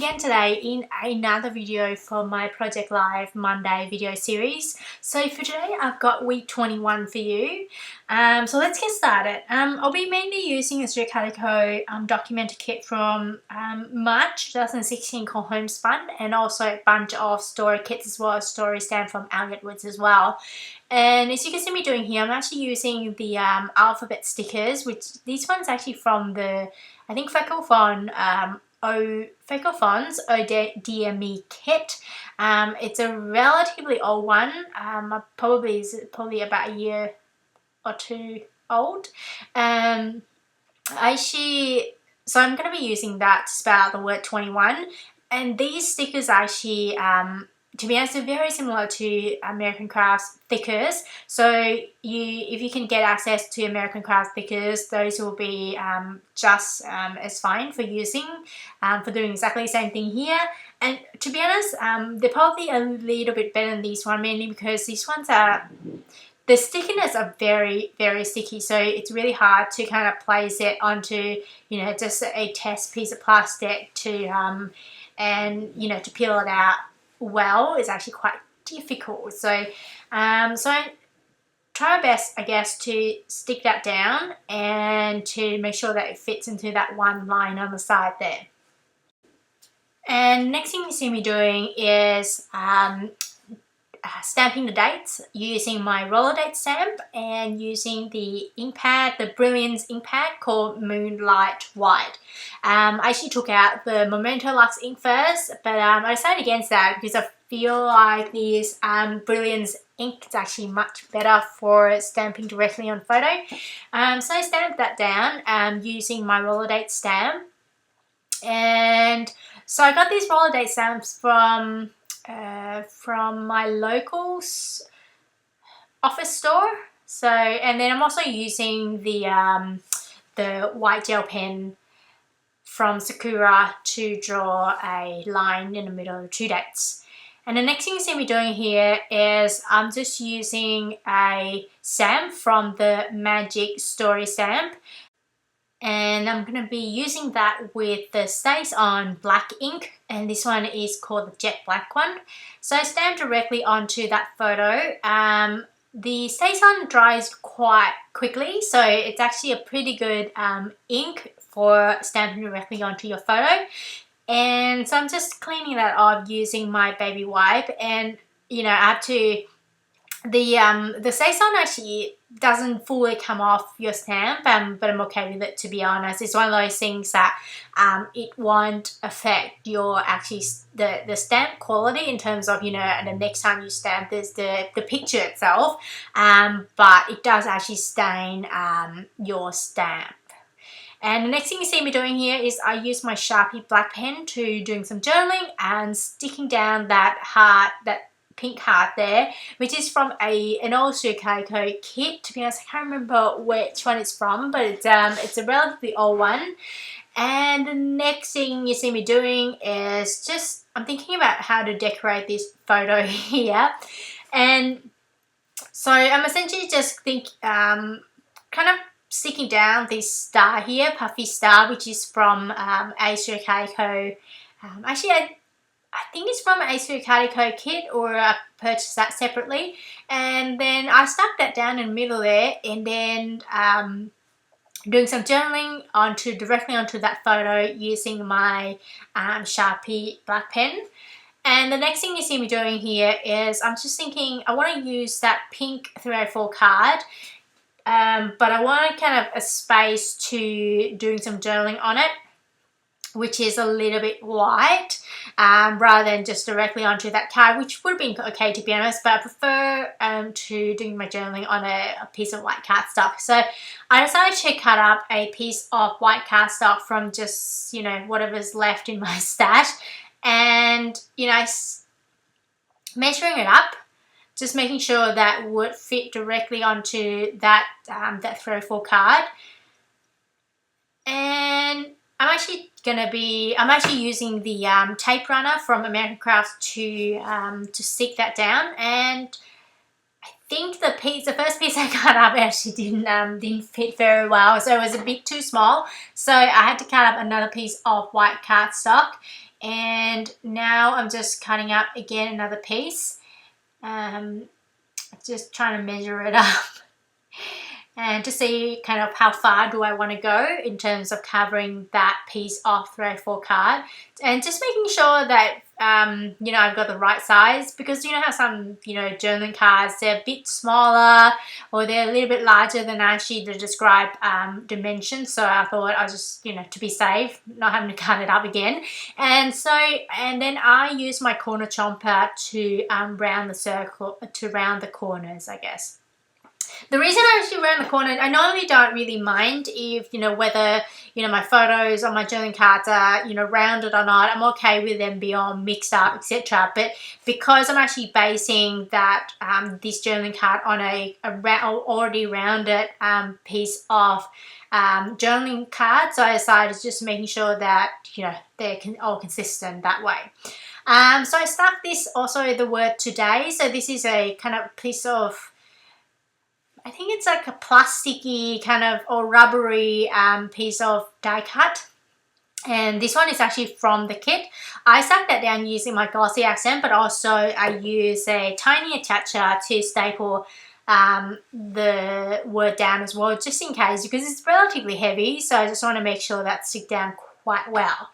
again today in another video for my Project Live Monday video series. So for today I've got week 21 for you. So let's get started. I'll be mainly using a Calico documenter kit from March 2016 called Homespun, and also a bunch of story kits as well as story stand from Woods as well. And as you can see me doing here, I'm actually using the alphabet stickers, which this one's actually from the, I think, Feckle Fonts ODME kit. It's a relatively old one. Probably about a year or two old. So I'm going to be using that to spell out the word 21. And these stickers actually, to be honest, they're very similar to American Crafts thickers. So if you can get access to American Crafts thickers, those will be just as fine for using, for doing exactly the same thing here. And to be honest, they're probably a little bit better than these one, mainly because these ones are, the stickiness are very, very sticky. So it's really hard to kind of place it onto, just a test piece of plastic to, to peel it out well is actually quite difficult. So try my best, I guess, to stick that down and to make sure that it fits into that one line on the side there. And next thing you see me doing is stamping the dates using my roller date stamp and using the ink pad, the Brilliance ink pad called Moonlight White. I actually took out the Memento Luxe ink first, but I decided against that because I feel like this Brilliance ink is actually much better for stamping directly on photo. So I stamped that down using my roller date stamp. And so I got these roller date stamps from my local office store. So, and then I'm also using the white gel pen from Sakura to draw a line in the middle of the two dates. And the next thing you see me doing here is I'm just using a stamp from the Magic Story stamp. And I'm going to be using that with the Stays On black ink, and this one is called the Jet Black one. So I stamp directly onto that photo. The Stays On dries quite quickly, so it's actually a pretty good ink for stamping directly onto your photo. And so I'm just cleaning that off using my baby wipe, and I have to, the Stays On actually doesn't fully come off your stamp, but I'm okay with it, to be honest. It's one of those things that it won't affect your the stamp quality in terms of, the next time you stamp there's the picture itself, but it does actually stain your stamp. And the next thing you see me doing here is I use my Sharpie black pen to doing some journaling and sticking down that heart, that pink heart there, which is from an old Calico kit. To be honest, I can't remember which one it's from, but it's a relatively old one. And the next thing you see me doing is just, I'm thinking about how to decorate this photo here. And so I'm essentially just kind of sticking down this star here, puffy star, which is from a Calico. Actually, I think it's from a Calico kit, or I purchased that separately. And then I stuck that down in the middle there, and then doing some journaling directly onto that photo using my Sharpie black pen. And the next thing you see me doing here is I'm just thinking I want to use that pink 304 card, but I want kind of a space to doing some journaling on it, which is a little bit white, rather than just directly onto that card, which would have been okay, to be honest, but I prefer to doing my journaling on a piece of white cardstock. So I decided to cut up a piece of white cardstock from just, whatever's left in my stash, and, measuring it up, just making sure that would fit directly onto that 304 card. And I'm actually using the tape runner from American Crafts to stick that down, and I think the first piece I cut up actually didn't fit very well, so it was a bit too small. So I had to cut up another piece of white cardstock And now I'm just cutting up again another piece. Just trying to measure it up and to see kind of how far do I want to go in terms of covering that piece of 3/4 card, and just making sure that you know, I've got the right size, because you know how some, you know, journaling cards, they're a bit smaller or they're a little bit larger than actually the described dimensions. So I thought I'll just, you know, to be safe, not having to cut it up again. And so, and then I use my corner chomper to round the circle, to round the corners, I guess. The reason I actually round the corner, I normally don't really mind if, you know, whether, you know, my photos on my journaling cards are, you know, rounded or not. I'm okay with them being mixed up, etc. But because I'm actually basing that this journaling card on a already rounded piece of journaling card, so I decided just making sure that, you know, they're all consistent that way. So I stuck this, also the word today. So this is a kind of piece of, I think it's like a plasticky kind of or rubbery piece of die cut. And this one is actually from the kit. I stuck that down using my glossy accent, but also I use a tiny attacher to staple the word down as well, just in case, because it's relatively heavy. So I just want to make sure that sticks down quite well.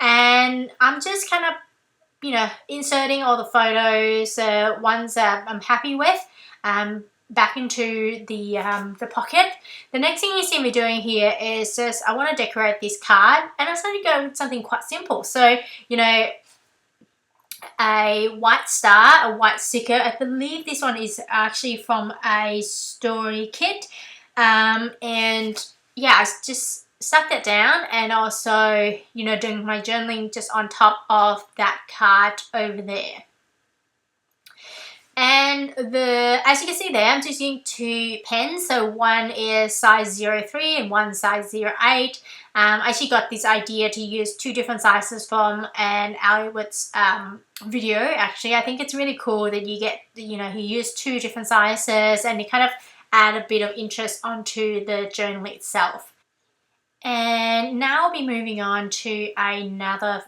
And I'm just kind of, you know, inserting all the photos, ones that I'm happy with, back into the pocket. The next thing you see me doing here is just, I want to decorate this card, and I decided to go with something quite simple. So, you know, a white star, a white sticker. I believe this one is actually from a story kit. And yeah, I just stuck that down, and also, you know, doing my journaling just on top of that card over there. And as you can see there, I'm just using 2 pens. So one is size 03 and one size 08. I actually got this idea to use 2 different sizes from an Elliott's video. Actually, I think it's really cool that you get, you know, he used 2 different sizes, and you kind of add a bit of interest onto the journal itself. And now I'll be moving on to another,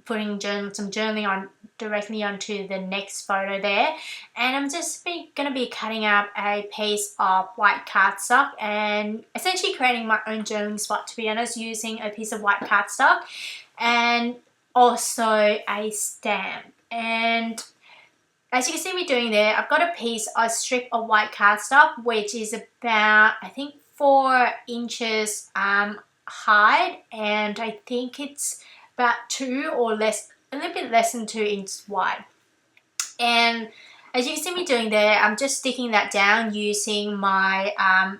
putting some journaling on directly onto the next photo there. And I'm just going to be cutting up a piece of white cardstock and essentially creating my own journaling spot, to be honest, using a piece of white cardstock and also a stamp. And as you can see me doing there, I've got a strip of white cardstock, which is about, I think, 4 inches high, and I think it's about 2 or less, a little bit less than 2 inches wide. And as you can see me doing there, I'm just sticking that down using my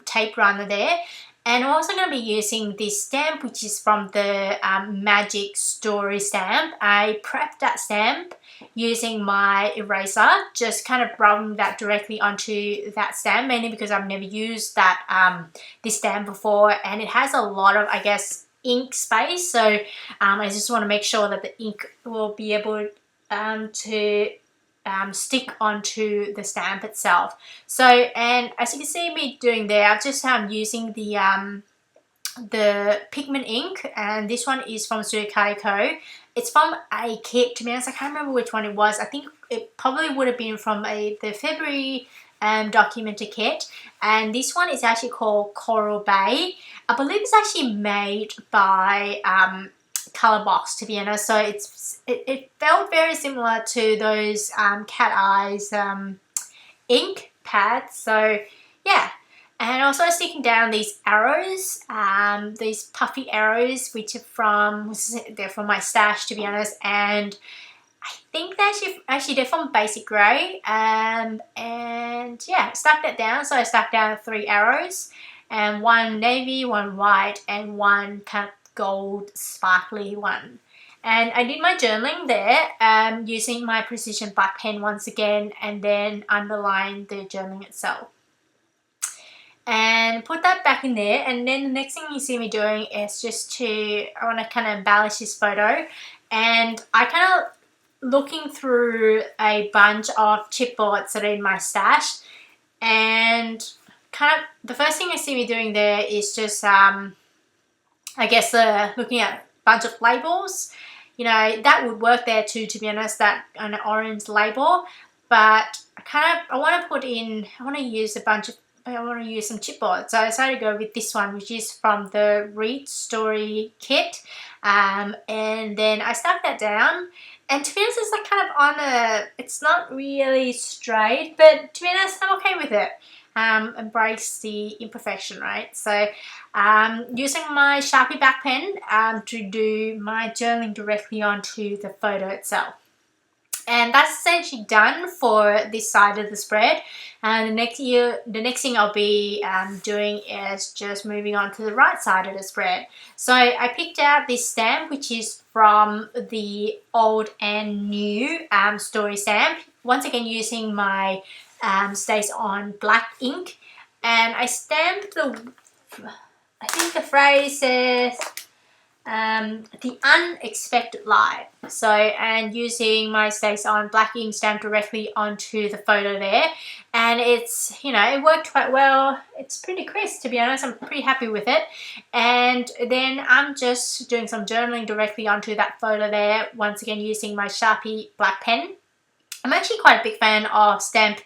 tape runner there. And I'm also going to be using this stamp, which is from the Magic Story stamp. I prepped that stamp using my eraser, just kind of rubbing that directly onto that stamp, mainly because I've never used that this stamp before, and it has a lot of, I guess, ink space. So I just want to make sure that the ink will be able to stick onto the stamp itself. So, and as you can see me doing there, I've just using the pigment ink, and this one is from Calico. It's from a kit, to be honest. I can't remember which one it was. I think it probably would have been from the February Documenter kit, and this one is actually called Coral Bay. I believe it's actually made by Colorbox, to be honest. So it felt very similar to those cat eyes ink pads. So yeah. And also sticking down these arrows, these puffy arrows, which are they're from my stash, to be honest. And I think they're actually they're from Basic Grey. And yeah, stuck that down. So I stuck down 3 arrows, and 1 navy, 1 white, and 1 kind of gold sparkly one. And I did my journaling there using my Precision Black pen once again, and then underline the journaling itself. And put that back in there, and then the next thing you see me doing is I want to kind of embellish this photo, and I kind of looking through a bunch of chipboards that are in my stash, and kind of the first thing you see me doing there is just I guess looking at a bunch of labels. you know, that would work there too, to be honest, that an orange label. But I want to use some chipboard. So I decided to go with this one, which is from the Read Story kit. And then I stuck that down. And to be honest, it's like kind of it's not really straight, but to be honest, I'm okay with it. Embrace the imperfection, right? So using my Sharpie back pen to do my journaling directly onto the photo itself. And that's essentially done for this side of the spread. And the next thing I'll be doing is just moving on to the right side of the spread. So I picked out this stamp, which is from the Old and New story stamp. Once again, using my Stays On black ink, and I stamped I think the phrase says the unexpected light. So, and using my Stays On black ink stamped directly onto the photo there, and it's, you know, it worked quite well. It's pretty crisp, to be honest. I'm pretty happy with it. And then I'm just doing some journaling directly onto that photo there, once again using my Sharpie black pen. I'm actually quite a big fan of stamp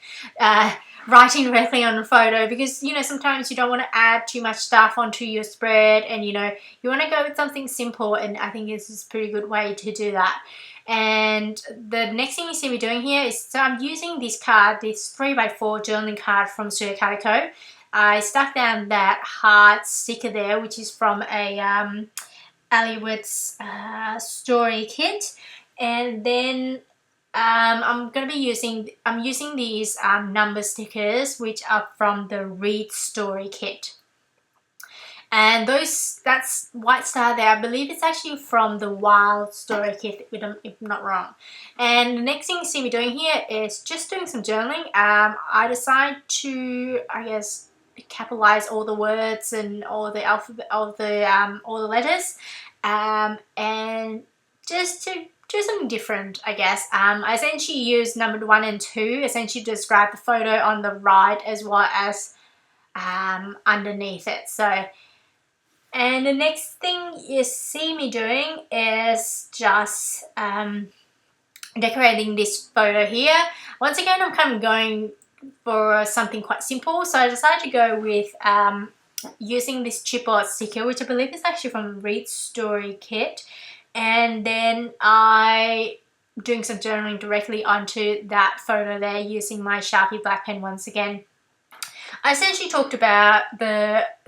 writing directly on a photo, because, you know, sometimes you don't want to add too much stuff onto your spread, and, you know, you want to go with something simple, and I think this is a pretty good way to do that. And the next thing you see me doing here is, so I'm using this card, this 3x4 journaling card from Calico. I stuck down that heart sticker there, which is from a Elliott's story kit, and then I'm using these number stickers, which are from the Read Story kit. And that's white star there. I believe it's actually from the Wild Story kit, if I'm not wrong. And the next thing you see me doing here is just doing some journaling. I decide to, I guess, capitalize all the words and all the alphabet, all the letters, and just to do something different, I guess. I essentially use number 1 and 2 essentially to describe the photo on the right as well as underneath it. So, and the next thing you see me doing is just decorating this photo here. Once again, I'm kind of going for something quite simple, so I decided to go with using this chipboard sticker, which I believe is actually from Read Story kit. And then I doing some journaling directly onto that photo there using my Sharpie black pen once again. I essentially talked about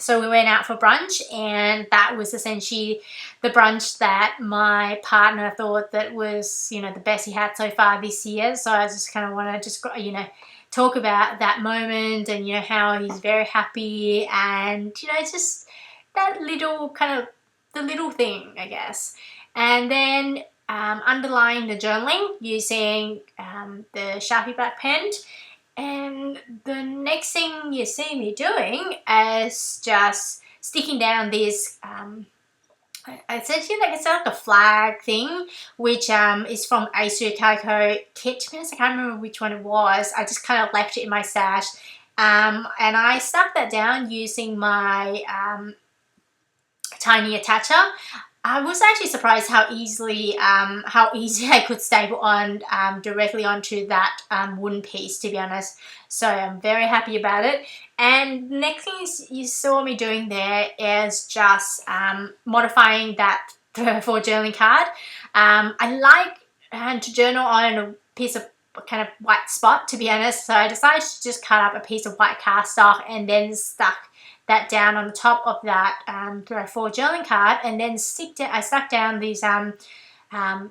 so we went out for brunch, and that was essentially the brunch that my partner thought that was, you know, the best he had so far this year. So I just kind of want to just, you know, talk about that moment, and, you know, how he's very happy, and, you know, just that little kind of, the little thing, I guess. And then underlying the journaling using the Sharpie black pen. And the next thing you see me doing is just sticking down this essentially like it's like a flag thing, which is from a Calico kit. To be honest, I can't remember which one it was. I just kind of left it in my stash, and I stuck that down using my tiny attacher. I was actually surprised how easy I could staple on directly onto that wooden piece, to be honest. So I'm very happy about it. And next thing you saw me doing there is just modifying that for journaling card. I like to journal on a piece of kind of white spot, to be honest. So I decided to just cut up a piece of white cardstock and then stuck that down on the top of that 3x4 journaling card, and then I stuck down these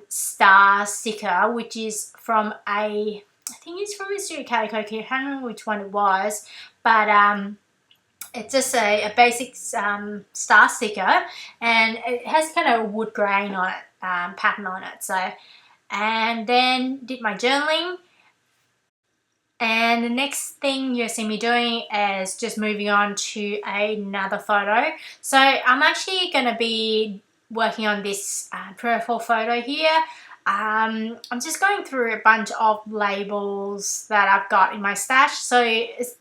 star sticker, which is from I think it's from a Calico kit. I can't remember which one it was, but it's just a basic star sticker, and it has kind of a wood grain on it, pattern on it. So, and then did my journaling. And the next thing you'll see me doing is just moving on to another photo. So I'm actually going to be working on this profile photo here. I'm just going through a bunch of labels that I've got in my stash. So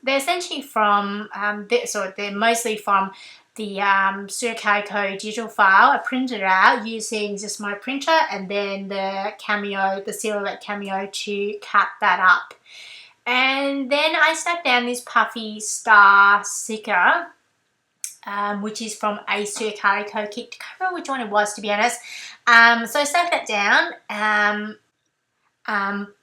they're essentially from, they're mostly from Studio Calico digital file. I printed it out using just my printer and then the Cameo, the Silhouette Cameo to cut that up. And then I stuck down this puffy star sticker, which is from a Studio Calico kit. I can't remember which one it was, to be honest. So I stuck that down.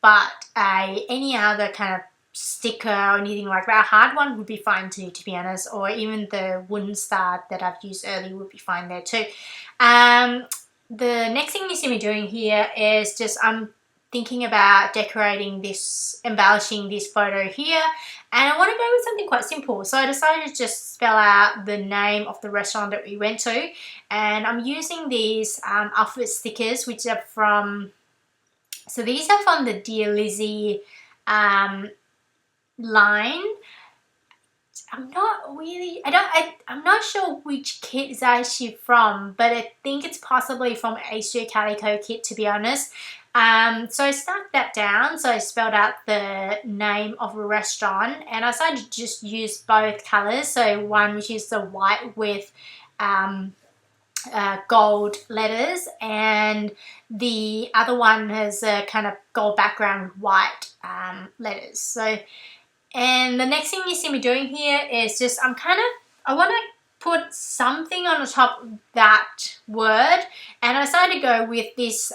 But any other kind of sticker or anything like that, a hard one would be fine too, to be honest, or even the wooden star that I've used earlier would be fine there too. The next thing you see me doing here is just I'm thinking about decorating this, embellishing this photo here, and I want to go with something quite simple. So I decided to just spell out the name of the restaurant that we went to, and I'm using these alphabet stickers, which are from, so these are from the Dear Lizzie line. I'm not sure which kit is actually from, but I think it's possibly from a Studio Calico kit, to be honest. So I stuck that down, so I spelled out the name of a restaurant, and I decided to just use both colours. So one which is the white with gold letters, and the other one has a kind of gold background with white letters. So, and the next thing you see me doing here is just I want to put something on the top of that word, and I decided to go with this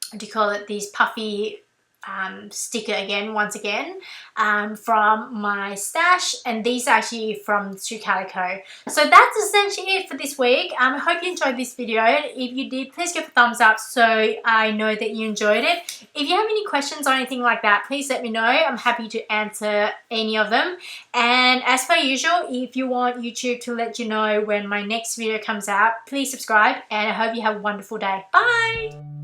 what do you call it, this puffy sticker again, once again, from my stash, and these are actually from Studio Calico. So that's essentially it for this week. I hope you enjoyed this video. If you did, please give a thumbs up so I know that you enjoyed it. If you have any questions or anything like that, please let me know. I'm happy to answer any of them. And as per usual, if you want YouTube to let you know when my next video comes out, please subscribe, and I hope you have a wonderful day. Bye!